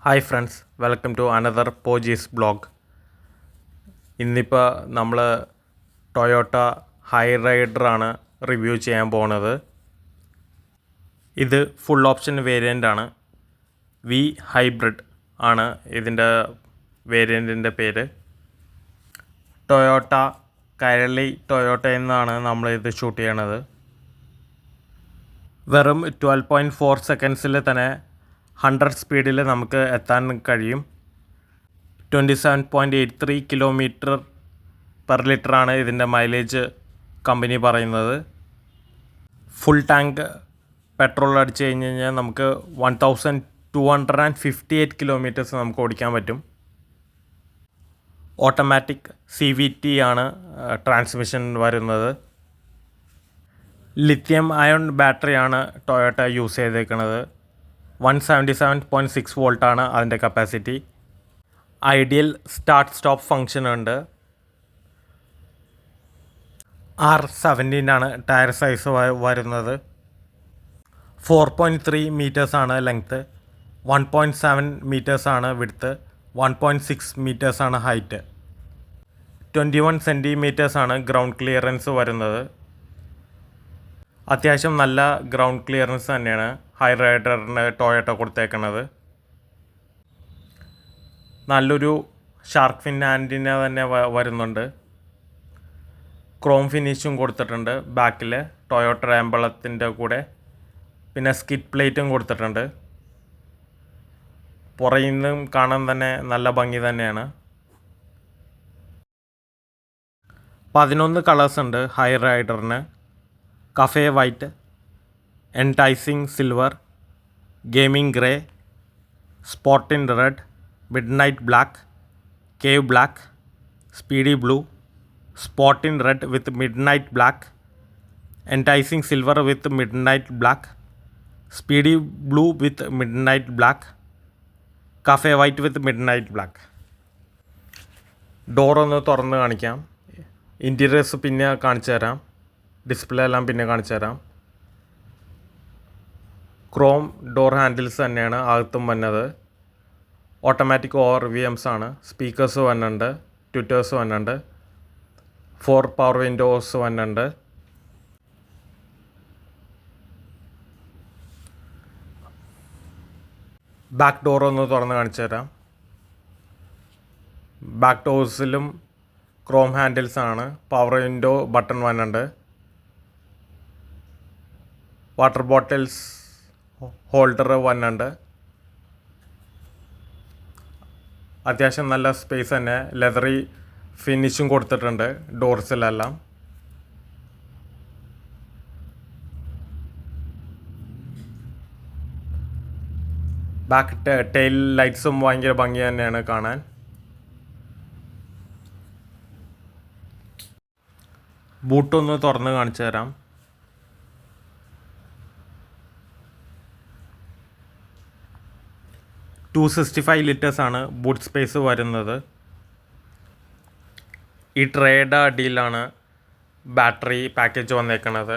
Hi friends, welcome to another പോജീസ് blog. ഇന്നിപ്പോൾ നമ്മൾ ടൊയോട്ട ഹൈ റൈഡറാണ് റിവ്യൂ ചെയ്യാൻ പോകുന്നത്. ഇത് ഫുൾ ഓപ്ഷൻ വേരിയൻ്റ് ആണ്. വി ഹൈബ്രിഡ് ആണ് ഇതിൻ്റെ വേരിയൻറ്റിൻ്റെ പേര്. ടൊയോട്ട കൈരളി ടൊയോട്ടയിൽ നിന്നാണ് നമ്മളിത് ഷൂട്ട് ചെയ്യണത്. വെറും 12.4 സെക്കൻഡ്സിൽ തന്നെ 100 സ്പീഡിൽ നമുക്ക് എത്താൻ കഴിയും. 27.83 കിലോമീറ്റർ പെർ ലിറ്ററാണ് ഇതിൻ്റെ മൈലേജ് കമ്പനി പറയുന്നത്. ഫുൾ ടാങ്ക് പെട്രോൾ അടിച്ച് കഴിഞ്ഞ് കഴിഞ്ഞാൽ നമുക്ക് 1258 കിലോമീറ്റേഴ്സ് നമുക്ക് ഓടിക്കാൻ പറ്റും. ഓട്ടോമാറ്റിക് CVT ആണ് ട്രാൻസ്മിഷൻ വരുന്നത്. ലിത്യം അയോൺ ബാറ്ററിയാണ് ടൊയോട്ട യൂസ് ചെയ്തേക്കുന്നത്. 177.6 വോൾട്ടാണ് അതിൻ്റെ capacity. Ideal start stop function ഉണ്ട്. R17 ആണ് ടയർ സൈസ് വരുന്നത്. 4.3 മീറ്റേഴ്സാണ് ലെങ്ത്ത്, 1.7 മീറ്റേഴ്സാണ് വിഡ്ത്ത്, 1.6 മീറ്റേഴ്സാണ് ഹൈറ്റ്. 21 സെൻറ്റിമീറ്റേഴ്സാണ് ഗ്രൗണ്ട് ക്ലിയറൻസ് വരുന്നത്. അത്യാവശ്യം നല്ല ഗ്രൗണ്ട് ക്ലിയറൻസ് തന്നെയാണ് ഹൈ റൈഡറിന് ടൊയോട്ട കൊടുത്തേക്കുന്നത്. നല്ലൊരു ഷാർക്ക് ഫിൻ ആൻറ്റിന തന്നെ വരുന്നുണ്ട്. ക്രോം ഫിനിഷും കൊടുത്തിട്ടുണ്ട് ബാക്കിൽ ടൊയോട്ട എംബളത്തിൻ്റെ കൂടെ. പിന്നെ സ്കിഡ് പ്ലേറ്റും കൊടുത്തിട്ടുണ്ട്. പുറകിൽ നിന്നും കാണാൻ തന്നെ നല്ല ഭംഗി തന്നെയാണ്. 11 കളേഴ്സ് ഉണ്ട് ഹൈ റൈഡറിന്. Cafe white, enticing silver, gaming grey, sporting red, midnight black, cave black, speedy blue, sporting red with midnight black, enticing silver with midnight black, speedy blue with midnight black, cafe white with midnight black. ഡോറൊന്ന് തുറന്ന് കാണിക്കാം. Interiors പിന്നെ കാണിച്ചു തരാം. Display എല്ലാം പിന്നെ കാണിച്ചു തരാം. ക്രോം ഡോർ ഹാൻഡിൽസ് തന്നെയാണ് അകത്തും വന്നത്. ഓട്ടോമാറ്റിക് ORVMs ആണ്. സ്പീക്കേഴ്സ് വന്നിട്ടുണ്ട്, ട്വിറ്റേഴ്സ് വന്നിട്ടുണ്ട്, 4 പവർ വിൻഡോസ് വന്നിട്ടുണ്ട്. ബാക്ക് ഡോർ ഒന്ന് തുറന്ന് കാണിച്ചു തരാം. ബാക്ക് ഡോഴ്സിലും ക്രോം ഹാൻഡിൽസ് ആണ്. പവർ വിൻഡോ ബട്ടൺ വന്നിട്ടുണ്ട്. വാട്ടർ ബോട്ടിൽസ് ഹോൾഡർ വന്നിട്ടുണ്ട്. അത്യാവശ്യം നല്ല സ്പേസ് തന്നെ. ലെതറി ഫിനിഷും കൊടുത്തിട്ടുണ്ട് ഡോർസിലെല്ലാം. ബാക്ക് ടെയിൽ ലൈറ്റ്സും ഭയങ്കര ഭംഗി തന്നെയാണ് കാണാൻ. ബൂട്ടൊന്ന് തുറന്ന് കാണിച്ചു തരാം. $265 ലിറ്റേഴ്സാണ് ബൂട്ട് സ്പേസ് വരുന്നത്. ഈ ട്രേയുടെ അടിയിലാണ് ബാറ്ററി പാക്കേജ് വന്നേക്കുന്നത്.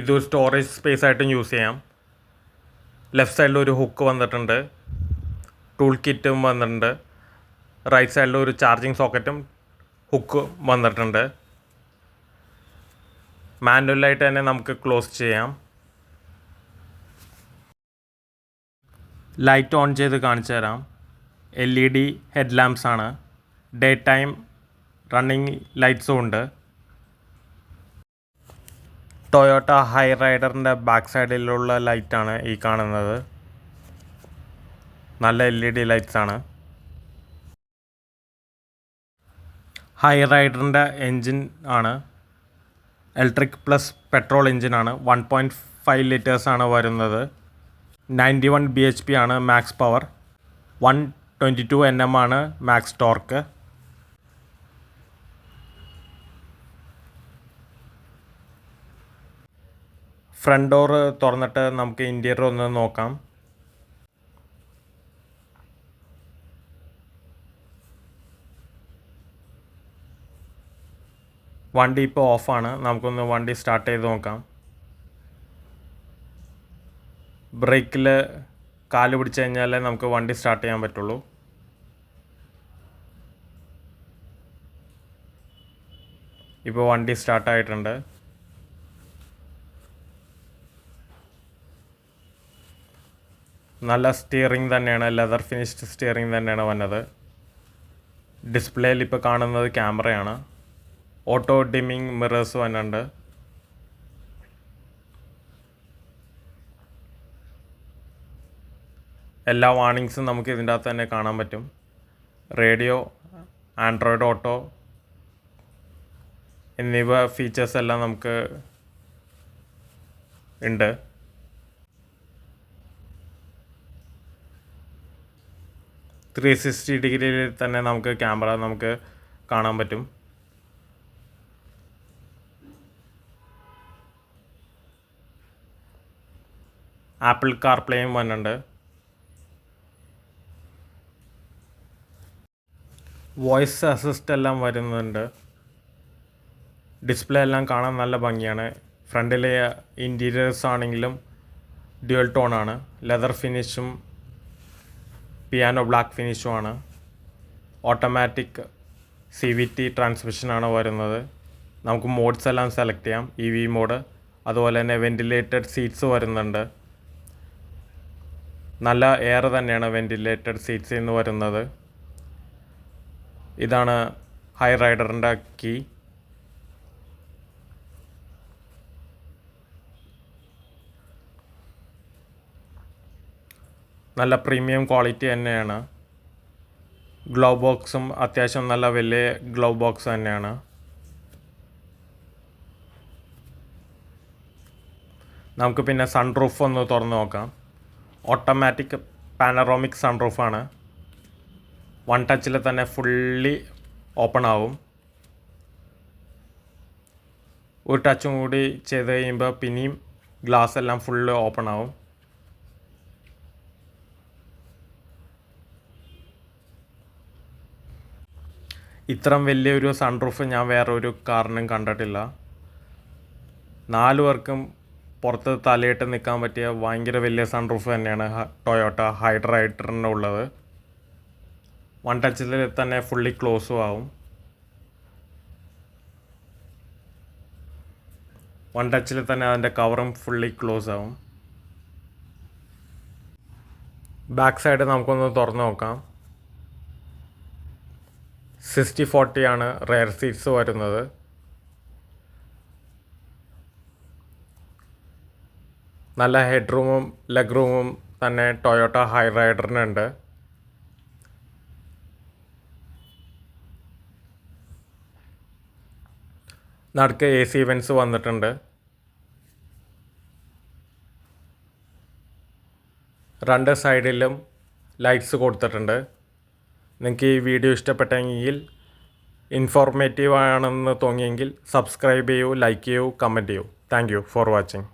ഇത് സ്റ്റോറേജ് സ്പേസ് ആയിട്ടും യൂസ് ചെയ്യാം. ലെഫ്റ്റ് സൈഡിൽ ഒരു ഹുക്ക് വന്നിട്ടുണ്ട്, ടൂൾ കിറ്റും വന്നിട്ടുണ്ട്. റൈറ്റ് സൈഡിൽ ഒരു ചാർജിങ് സോക്കറ്റും ഹുക്ക് വന്നിട്ടുണ്ട്. മാനുവലായിട്ട് തന്നെ നമുക്ക് ക്ലോസ് ചെയ്യാം. ലൈറ്റ് ഓൺ ചെയ്ത് കാണിച്ചു തരാം. LED ഹെഡ് ലാമ്പ്സ് ആണ്. ഡേ ടൈം റണ്ണിങ് ലൈറ്റ്സും ഉണ്ട്. ടൊയോട്ട ഹൈ റൈഡറിൻ്റെ ബാക്ക് സൈഡിലുള്ള ലൈറ്റാണ് ഈ കാണുന്നത്. നല്ല LED ലൈറ്റ്സ് ആണ്. ഹൈ റൈഡറിൻ്റെ എൻജിൻ ആണ് ഇലക്ട്രിക് പ്ലസ് പെട്രോൾ എൻജിനാണ്. 1.5 ലിറ്റേഴ്സാണ് വരുന്നത്. 91 bhp ആണ് മാക്സ് പവർ. 122 Nm ആണ് മാക്സ് ടോർക്ക്. ഫ്രണ്ട് ഡോർ തുറന്നിട്ട് നമുക്ക് ഇൻറ്റീരിയർ ഒന്ന് നോക്കാം. വണ്ടി ഇപ്പോൾ ഓഫാണ്. നമുക്കൊന്ന് വണ്ടി സ്റ്റാർട്ട് ചെയ്ത് നോക്കാം. ബ്രേക്കിൽ കാല് പിടിച്ച് കഴിഞ്ഞാലേ നമുക്ക് വണ്ടി സ്റ്റാർട്ട് ചെയ്യാൻ പറ്റുള്ളൂ. ഇപ്പോൾ വണ്ടി സ്റ്റാർട്ടായിട്ടുണ്ട്. നല്ല സ്റ്റിയറിംഗ് തന്നെയാണ്, ലെതർ ഫിനിഷ്ഡ് സ്റ്റിയറിംഗ് തന്നെയാണ് വന്നത്. ഡിസ്പ്ലേയിൽ ഇപ്പോൾ കാണുന്നത് ക്യാമറയാണ്. ഓട്ടോ ഡിമ്മിങ് മിറേഴ്സ് വന്നിട്ടുണ്ട്. എല്ലാ വാർണിങ്സും നമുക്ക് ഇതിൻ്റെ അകത്ത് തന്നെ കാണാൻ പറ്റും. റേഡിയോ, ആൻഡ്രോയിഡ് ഓട്ടോ എന്നിവ ഫീച്ചേഴ്സ് എല്ലാം നമുക്ക് ഉണ്ട്. ത്രീ 360 ഡിഗ്രിയിൽ തന്നെ നമുക്ക് ക്യാമറ നമുക്ക് കാണാൻ പറ്റും. ആപ്പിൾ കാർപ്ലേയും വന്നിട്ടുണ്ട്. വോയിസ് അസിസ്റ്റ് എല്ലാം വരുന്നുണ്ട്. ഡിസ്പ്ലേ എല്ലാം കാണാൻ നല്ല ഭംഗിയാണ്. ഫ്രണ്ടിലെ ഇൻറ്റീരിയേഴ്സ് ആണെങ്കിലും ഡ്യുവൽ ടോണാണ്. ലെതർ ഫിനിഷും പിയാനോ ബ്ലാക്ക് ഫിനിഷുമാണ്. ഓട്ടോമാറ്റിക് CVT ട്രാൻസ്മിഷനാണ് വരുന്നത്. നമുക്ക് മോഡ്സ് എല്ലാം സെലക്ട് ചെയ്യാം. EV മോഡ്, അതുപോലെ തന്നെ വെൻറ്റിലേറ്റഡ് സീറ്റ്സ് വരുന്നുണ്ട്. നല്ല എയർ തന്നെയാണ് വെൻറ്റിലേറ്റഡ് സീറ്റ്സ് എന്ന് വരുന്നത്. ഇതാണ് ഹൈ റൈഡറിൻ്റെ കീ. നല്ല പ്രീമിയം ക്വാളിറ്റി തന്നെയാണ്. ഗ്ലൗ ബോക്സും അത്യാവശ്യം നല്ല വലിയ ഗ്ലൗ ബോക്സ് തന്നെയാണ്. നമുക്ക് പിന്നെ സൺറൂഫ് ഒന്ന് തുറന്ന് നോക്കാം. ഓട്ടോമാറ്റിക് പാനറോമിക് സൺറൂഫാണ്. വൺ ടച്ചിൽ തന്നെ ഫുള്ളി ഓപ്പൺ ആവും. ഒരു ടച്ചും കൂടി ചെയ്ത് കഴിയുമ്പോൾ പിന്നെയും ഗ്ലാസ് എല്ലാം ഫുള്ള് ഓപ്പൺ ആവും. ഇത്രയും വലിയൊരു സൺറൂഫ് ഞാൻ വേറൊരു കാറിനും കണ്ടിട്ടില്ല. 4 പേർക്കും പുറത്ത് തലയിട്ട് നിൽക്കാൻ പറ്റിയ ഭയങ്കര വലിയ സൺറൂഫ് തന്നെയാണ് ടൊയോട്ട ഹൈറൈഡറിനുള്ളത്. വൺ ടച്ചിൽ തന്നെ ഫുള്ളി ക്ലോസും ആവും. വൺ ടച്ചിൽ തന്നെ അതിൻ്റെ കവറും ഫുള്ളി ക്ലോസ് ആവും. ബാക്ക് സൈഡ് നമുക്കൊന്ന് തുറന്ന് നോക്കാം. 60/40 ആണ് റെയർ സീറ്റ്സ് വരുന്നത്. നല്ല ഹെഡ് റൂമും ലെഗ് റൂമും തന്നെ ടൊയോട്ട ഹൈറൈഡറിനുണ്ട്. നടുക്ക് AC വെൻസ് വന്നിട്ടുണ്ട്. രണ്ട് സൈഡിലും ലൈറ്റ്സ് കൊടുത്തിട്ടുണ്ട്. നിങ്ങൾക്ക് ഈ വീഡിയോ ഇഷ്ടപ്പെട്ടെങ്കിൽ, ഇൻഫോർമേറ്റീവ് ആണെന്ന് തോന്നിയെങ്കിൽ സബ്സ്ക്രൈബ് ചെയ്യൂ, ലൈക്ക് ചെയ്യൂ, കമൻറ്റ് ചെയ്യൂ. Thank you for watching.